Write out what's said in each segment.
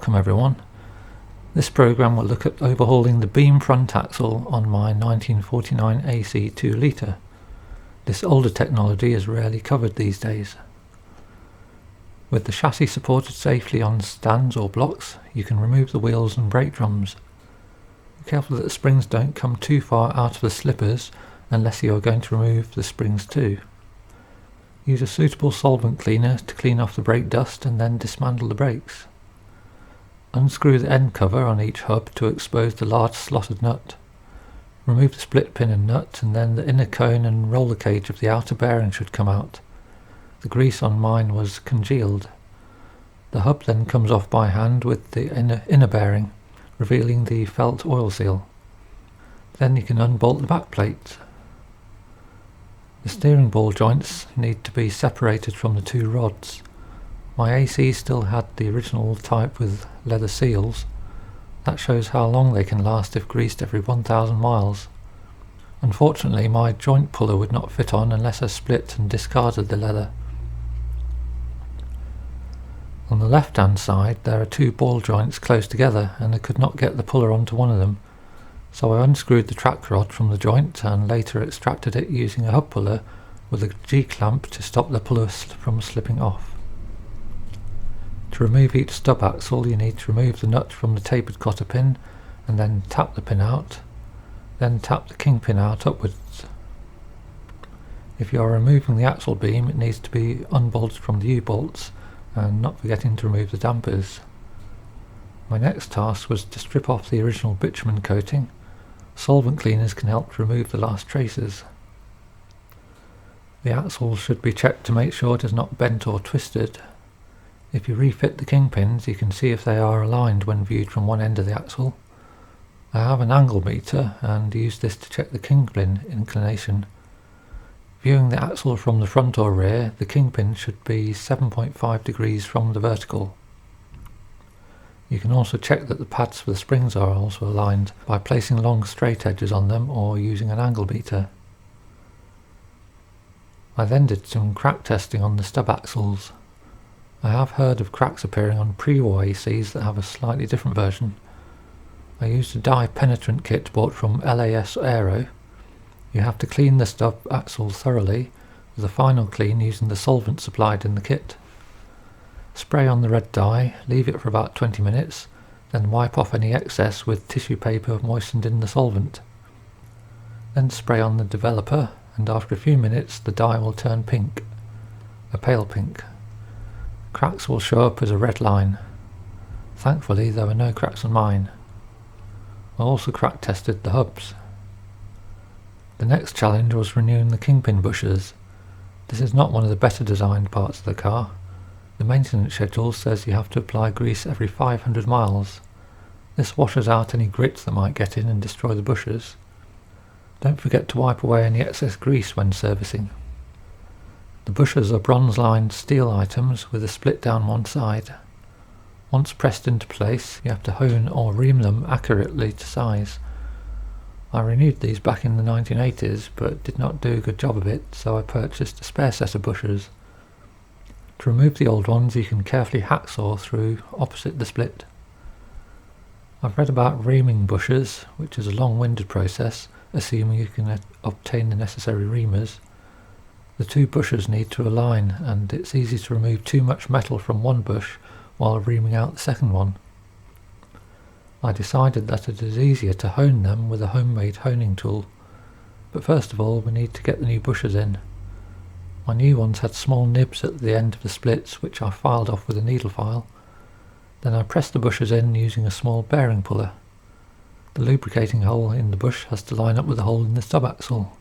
Welcome everyone. This program will look at overhauling the beam front axle on my 1949 AC 2 litre. This older technology is rarely covered these days. With the chassis supported safely on stands or blocks, you can remove the wheels and brake drums. Be careful that the springs don't come too far out of the slippers unless you are going to remove the springs too. Use a suitable solvent cleaner to clean off the brake dust and then dismantle the brakes. Unscrew the end cover on each hub to expose the large slotted nut. Remove the split pin and nut, and then the inner cone and roller cage of the outer bearing should come out. The grease on mine was congealed. The hub then comes off by hand with the inner bearing, revealing the felt oil seal. Then you can unbolt the back plate. The steering ball joints need to be separated from the two rods. My AC still had the original type with leather seals. That shows how long they can last if greased every 1,000 miles. Unfortunately, my joint puller would not fit on unless I split and discarded the leather. On the left hand side there are two ball joints close together, and I could not get the puller onto one of them, so I unscrewed the track rod from the joint and later extracted it using a hub puller with a G-clamp to stop the puller from slipping off. To remove each stub axle you need to remove the nut from the tapered cotter pin and then tap the pin out, then tap the kingpin out upwards. If you are removing the axle beam, it needs to be unbolted from the U-bolts, and not forgetting to remove the dampers. My next task was to strip off the original bitumen coating. Solvent cleaners can help to remove the last traces. The axle should be checked to make sure it is not bent or twisted. If you refit the kingpins, you can see if they are aligned when viewed from one end of the axle. I have an angle meter and use this to check the kingpin inclination. Viewing the axle from the front or rear, the kingpin should be 7.5 degrees from the vertical. You can also check that the pads for the springs are also aligned by placing long straight edges on them or using an angle meter. I then did some crack testing on the stub axles. I have heard of cracks appearing on pre-war ACs that have a slightly different version. I used a dye penetrant kit bought from LAS Aero. You have to clean the stub axle thoroughly with a final clean using the solvent supplied in the kit. Spray on the red dye, leave it for about 20 minutes, then wipe off any excess with tissue paper moistened in the solvent. Then spray on the developer, and after a few minutes the dye will turn pink, a pale pink. Cracks will show up as a red line. Thankfully there were no cracks on mine. I also crack tested the hubs. The next challenge was renewing the kingpin bushers. This is not one of the better designed parts of the car. The maintenance schedule says you have to apply grease every 500 miles. This washes out any grit that might get in and destroy the bushers. Don't forget to wipe away any excess grease when servicing. The bushers are bronze-lined steel items with a split down one side. Once pressed into place, you have to hone or ream them accurately to size. I renewed these back in the 1980s, but did not do a good job of it, so I purchased a spare set of bushers. To remove the old ones, you can carefully hacksaw through opposite the split. I've read about reaming bushers, which is a long-winded process, assuming you can obtain the necessary reamers. The two bushers need to align, and it's easy to remove too much metal from one bush while reaming out the second one. I decided that it is easier to hone them with a homemade honing tool, but first of all we need to get the new bushers in. My new ones had small nibs at the end of the splits, which I filed off with a needle file. Then I pressed the bushers in using a small bearing puller. The lubricating hole in the bush has to line up with the hole in the stub axle.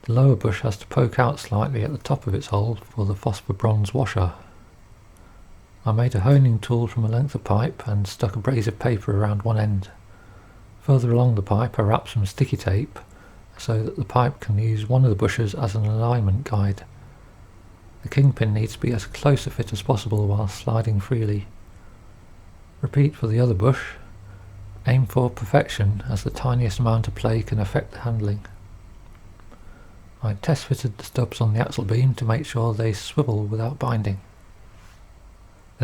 The lower bush has to poke out slightly at the top of its hole for the phosphor bronze washer. I made a honing tool from a length of pipe and stuck abrasive paper around one end. Further along the pipe I wrapped some sticky tape so that the pipe can use one of the bushers as an alignment guide. The kingpin needs to be as close a fit as possible while sliding freely. Repeat for the other bush. Aim for perfection, as the tiniest amount of play can affect the handling. I test fitted the stubs on the axle beam to make sure they swivel without binding.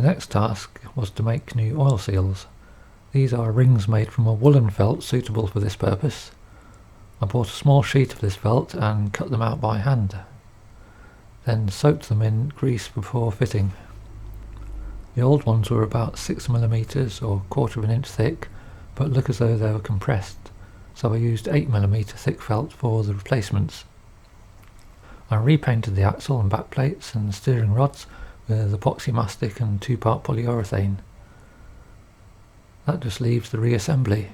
The next task was to make new oil seals. These are rings made from a woolen felt suitable for this purpose. I bought a small sheet of this felt and cut them out by hand, then soaked them in grease before fitting. The old ones were about 6mm or 1/4 of an inch thick, but look as though they were compressed, so I used 8mm thick felt for the replacements. I repainted the axle and back plates and steering rods with epoxy mastic and 2-part polyurethane. That just leaves the reassembly.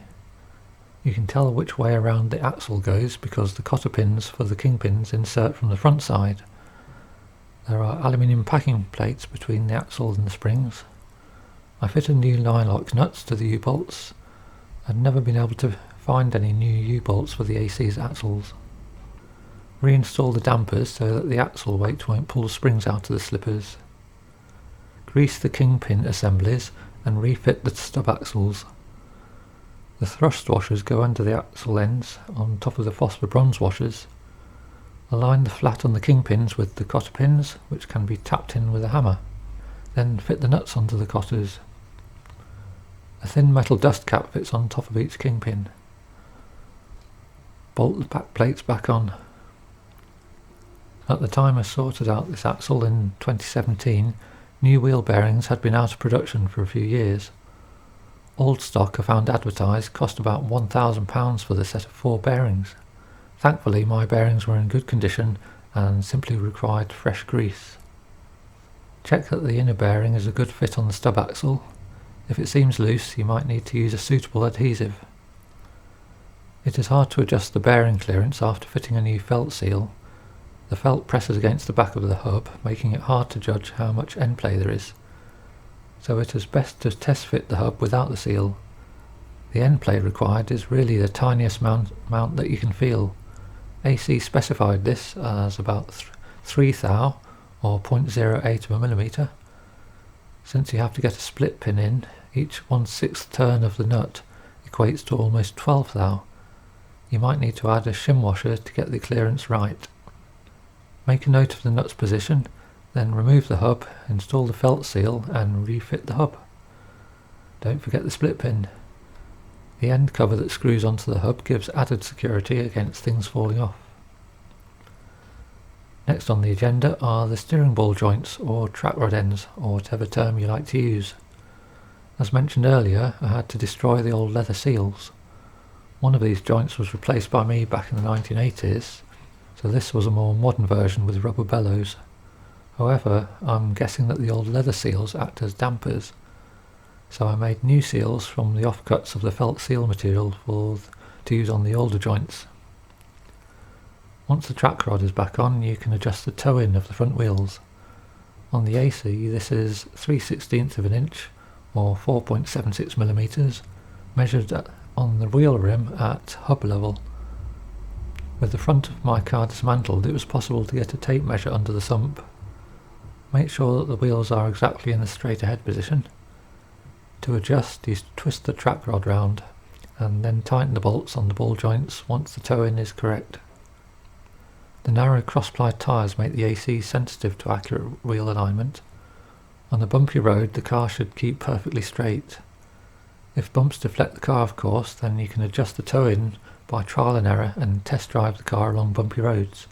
You can tell which way around the axle goes because the cotter pins for the kingpins insert from the front side. There are aluminium packing plates between the axle and the springs. I fitted new line-lock nuts to the U-bolts. I'd never been able to find any new U-bolts for the AC's axles. Reinstall the dampers so that the axle weight won't pull the springs out of the slippers. Grease the kingpin assemblies and refit the stub axles. The thrust washers go under the axle ends on top of the phosphor bronze washers. Align the flat on the kingpins with the cotter pins, which can be tapped in with a hammer. Then fit the nuts onto the cotters. A thin metal dust cap fits on top of each kingpin. Bolt the back plates back on. At the time I sorted out this axle in 2017, new wheel bearings had been out of production for a few years. Old stock I found advertised cost about £1,000 for the set of 4 bearings. Thankfully my bearings were in good condition and simply required fresh grease. Check that the inner bearing is a good fit on the stub axle. If it seems loose, you might need to use a suitable adhesive. It is hard to adjust the bearing clearance after fitting a new felt seal. The felt presses against the back of the hub, making it hard to judge how much end play there is. So it is best to test fit the hub without the seal. The end play required is really the tiniest mount that you can feel. AC specified this as about 3 thou or 0.08 of a millimetre. Since you have to get a split pin in, each 1/6 turn of the nut equates to almost 12 thou. You might need to add a shim washer to get the clearance right. Make a note of the nut's position, then remove the hub, install the felt seal and refit the hub. Don't forget the split pin. The end cover that screws onto the hub gives added security against things falling off. Next on the agenda are the steering ball joints or track rod ends, or whatever term you like to use. As mentioned earlier, I had to destroy the old leather seals. One of these joints was replaced by me back in the 1980s, so this was a more modern version with rubber bellows. However, I'm guessing that the old leather seals act as dampers, so I made new seals from the offcuts of the felt seal material to use on the older joints. Once the track rod is back on, you can adjust the toe-in of the front wheels. On the AC, this is 3/16 of an inch or 4.76mm, measured on the wheel rim at hub level. With the front of my car dismantled, it was possible to get a tape measure under the sump. Make sure that the wheels are exactly in the straight ahead position. To adjust, you twist the track rod round and then tighten the bolts on the ball joints once the toe-in is correct. The narrow cross-ply tyres make the AC sensitive to accurate wheel alignment. On a bumpy road, the car should keep perfectly straight. If bumps deflect the car, of course, then you can adjust the toe-in by trial and error and test drive the car along bumpy roads.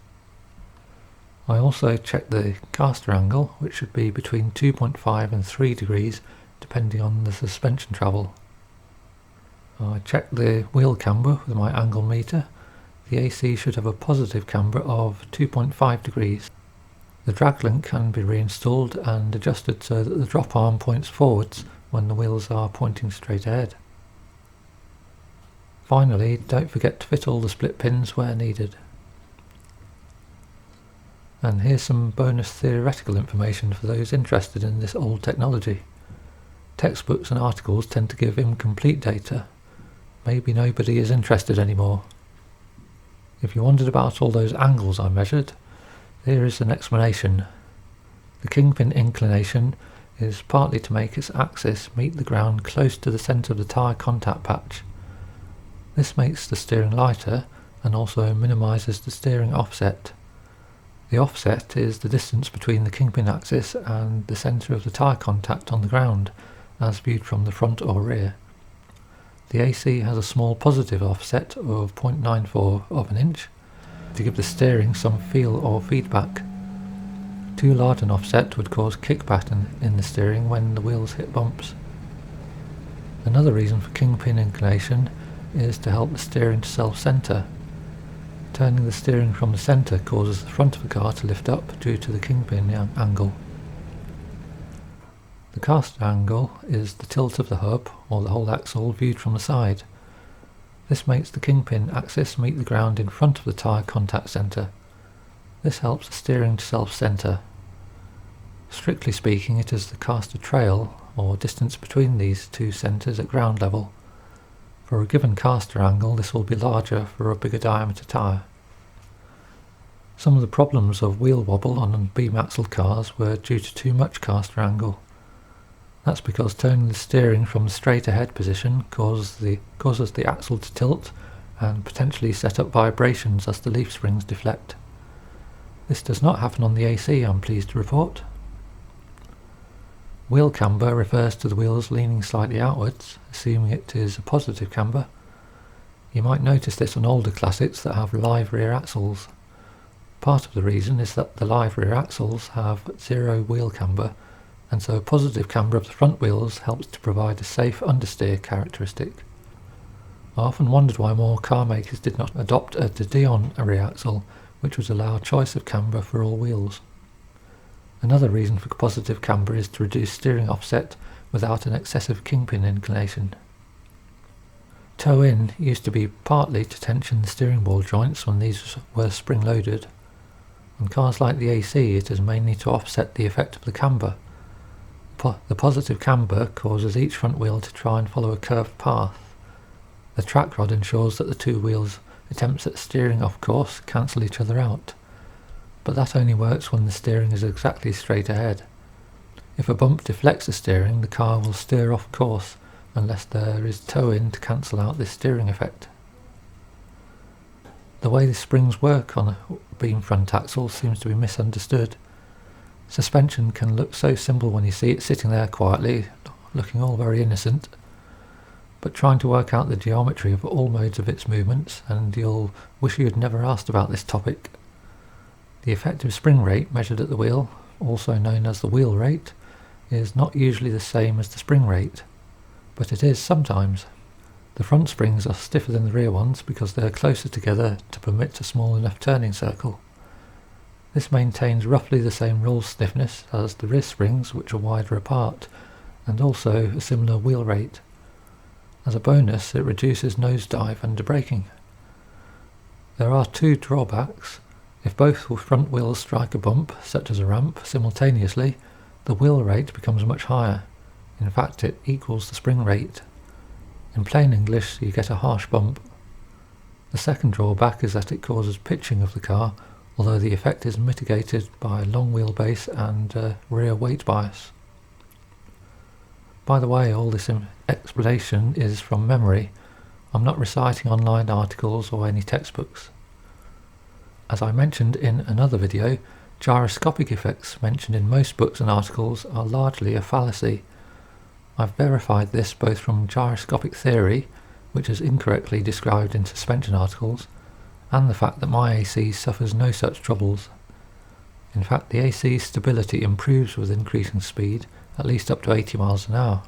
I also checked the caster angle, which should be between 2.5 and 3 degrees depending on the suspension travel. I checked the wheel camber with my angle meter. The AC should have a positive camber of 2.5 degrees. The drag link can be reinstalled and adjusted so that the drop arm points forwards when the wheels are pointing straight ahead. Finally, don't forget to fit all the split pins where needed. And here's some bonus theoretical information for those interested in this old technology. Textbooks and articles tend to give incomplete data. Maybe nobody is interested anymore. If you wondered about all those angles I measured, here is an explanation. The kingpin inclination is partly to make its axis meet the ground close to the centre of the tyre contact patch. This makes the steering lighter and also minimises the steering offset. The offset is the distance between the kingpin axis and the centre of the tyre contact on the ground, as viewed from the front or rear. The AC has a small positive offset of 0.94 of an inch to give the steering some feel or feedback. Too large an offset would cause kickback in the steering when the wheels hit bumps. Another reason for kingpin inclination is to help the steering to self-centre. Turning the steering from the centre causes the front of the car to lift up due to the kingpin angle. The caster angle is the tilt of the hub or the whole axle viewed from the side. This makes the kingpin axis meet the ground in front of the tyre contact centre. This helps the steering to self-centre. Strictly speaking, it is the caster trail or distance between these two centres at ground level. For a given caster angle, this will be larger for a bigger diameter tyre. Some of the problems of wheel wobble on beam axle cars were due to too much caster angle. That's because turning the steering from the straight ahead position causes the axle to tilt and potentially set up vibrations as the leaf springs deflect. This does not happen on the AC, I'm pleased to report. Wheel camber refers to the wheels leaning slightly outwards, assuming it is a positive camber. You might notice this on older classics that have live rear axles. Part of the reason is that the live rear axles have zero wheel camber, and so a positive camber of the front wheels helps to provide a safe understeer characteristic. I often wondered why more car makers did not adopt a de Dion rear axle, which would allow choice of camber for all wheels. Another reason for positive camber is to reduce steering offset without an excessive kingpin inclination. Toe-in used to be partly to tension the steering ball joints when these were spring-loaded. On cars like the AC, it is mainly to offset the effect of the camber. The positive camber causes each front wheel to try and follow a curved path. The track rod ensures that the two wheels' attempts at steering off course cancel each other out, but that only works when the steering is exactly straight ahead. If a bump deflects the steering, the car will steer off course unless there is toe-in to cancel out this steering effect. The way the springs work on a beam front axle seems to be misunderstood. Suspension can look so simple when you see it sitting there quietly, looking all very innocent, but trying to work out the geometry of all modes of its movements, and you'll wish you had never asked about this topic. The effective spring rate measured at the wheel, also known as the wheel rate, is not usually the same as the spring rate, but it is sometimes. The front springs are stiffer than the rear ones because they are closer together to permit a small enough turning circle. This maintains roughly the same roll stiffness as the rear springs, which are wider apart, and also a similar wheel rate. As a bonus, it reduces nosedive and braking. There are two drawbacks. If both front wheels strike a bump, such as a ramp, simultaneously, the wheel rate becomes much higher. In fact, it equals the spring rate. In plain English, you get a harsh bump. The second drawback is that it causes pitching of the car, although the effect is mitigated by long wheelbase and rear weight bias. By the way, all this explanation is from memory. I'm not reciting online articles or any textbooks. As I mentioned in another video, gyroscopic effects mentioned in most books and articles are largely a fallacy. I've verified this both from gyroscopic theory, which is incorrectly described in suspension articles, and the fact that my AC suffers no such troubles. In fact, the AC stability improves with increasing speed, at least up to 80 miles an hour.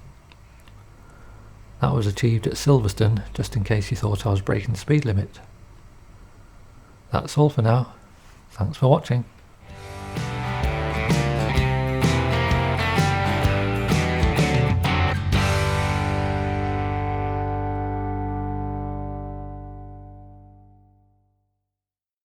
That was achieved at Silverstone, just in case you thought I was breaking the speed limit. That's all for now. Thanks for watching.